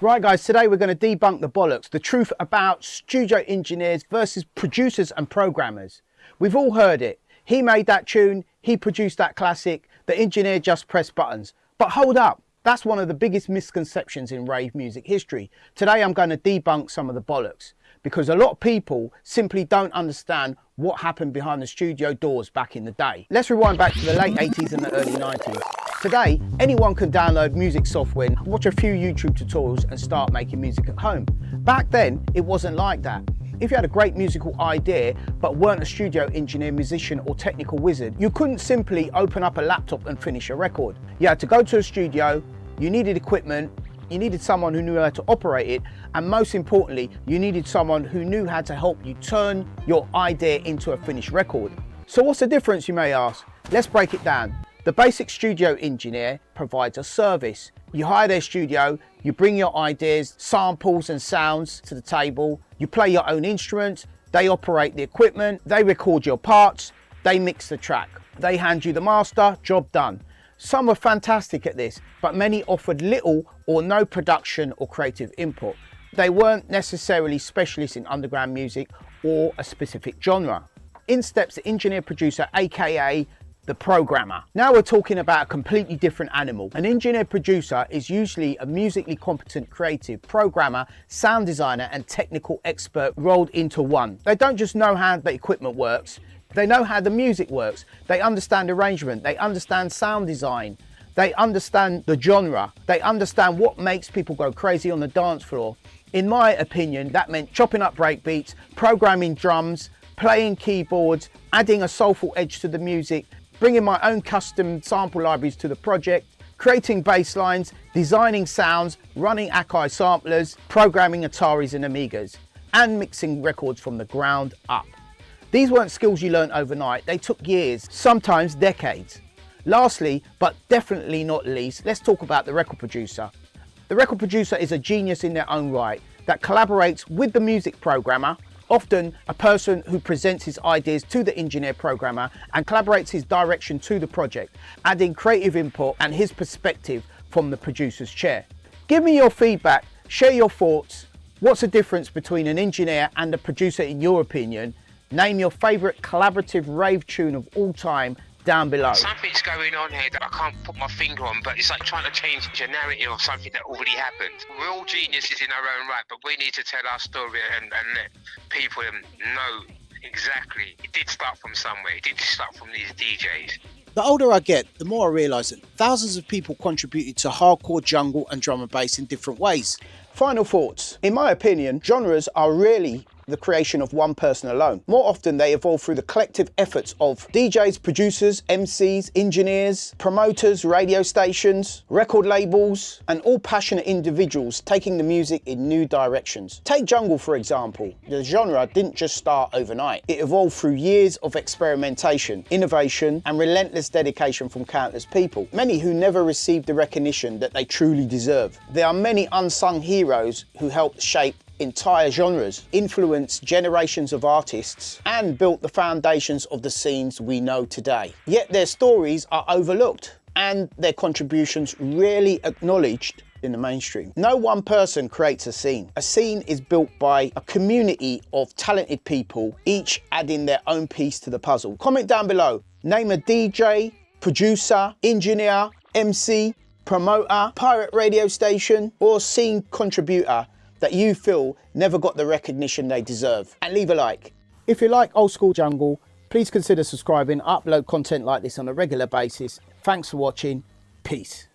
Right guys, today we're going to debunk the bollocks, the truth about studio engineers versus producers and programmers. We've all heard it. He made that tune, he produced that classic, the engineer just pressed buttons. But hold up, that's one of the biggest misconceptions in rave music history. Today I'm going to debunk some of the bollocks, because a lot of people simply don't understand what happened behind the studio doors back in the day. Let's rewind back to the late 80s and the early 90s. Today, anyone can download music software, watch a few YouTube tutorials and start making music at home. Back then, it wasn't like that. If you had a great musical idea, but weren't a studio engineer, musician or technical wizard, you couldn't simply open up a laptop and finish a record. You had to go to a studio, you needed equipment, you needed someone who knew how to operate it, and most importantly, you needed someone who knew how to help you turn your idea into a finished record. So what's the difference, you may ask? Let's break it down. The basic studio engineer provides a service. You hire their studio, you bring your ideas, samples and sounds to the table, you play your own instruments, they operate the equipment, they record your parts, they mix the track, they hand you the master, job done. Some were fantastic at this, but many offered little or no production or creative input. They weren't necessarily specialists in underground music or a specific genre. In steps the engineer producer, aka the programmer. Now we're talking about a completely different animal. An engineer producer is usually a musically competent creative programmer, sound designer and technical expert rolled into one. They don't just know how the equipment works, they know how the music works. They understand arrangement, they understand sound design, they understand the genre, they understand what makes people go crazy on the dance floor. In my opinion, that meant chopping up breakbeats, programming drums, playing keyboards, adding a soulful edge to the music, bringing my own custom sample libraries to the project, creating bass lines, designing sounds, running Akai samplers, programming Ataris and Amigas, and mixing records from the ground up. These weren't skills you learned overnight, they took years, sometimes decades. Lastly, but definitely not least, let's talk about the record producer. The record producer is a genius in their own right that collaborates with the music programmer, often a person who presents his ideas to the engineer programmer and collaborates his direction to the project, adding creative input and his perspective from the producer's chair. Give me your feedback, share your thoughts. What's the difference between an engineer and a producer in your opinion? Name your favourite collaborative rave tune of all time down below. Something's going on here that I can't put my finger on, but it's like trying to change a narrative of something that already happened. We're all geniuses in our own right, but we need to tell our story and let people know exactly. It did start from somewhere. It did start from these DJs. The older I get, the more I realise that thousands of people contributed to hardcore, jungle and drum and bass in different ways. Final thoughts. In my opinion, genres are really the creation of one person alone. More often they evolve through the collective efforts of DJs, producers, MCs, engineers, promoters, radio stations, record labels, and all passionate individuals taking the music in new directions. Take jungle for example. The genre didn't just start overnight. It evolved through years of experimentation, innovation, and relentless dedication from countless people, many who never received the recognition that they truly deserve. There are many unsung heroes who helped shape entire genres, influenced generations of artists, and built the foundations of the scenes we know today. Yet their stories are overlooked and their contributions rarely acknowledged in the mainstream. No one person creates a scene. A scene is built by a community of talented people, each adding their own piece to the puzzle. Comment down below. Name a DJ, producer, engineer, MC, promoter, pirate radio station, or scene contributor that you feel never got the recognition they deserve. And leave a like. If you like old school jungle, please consider subscribing. I upload content like this on a regular basis. Thanks for watching. Peace.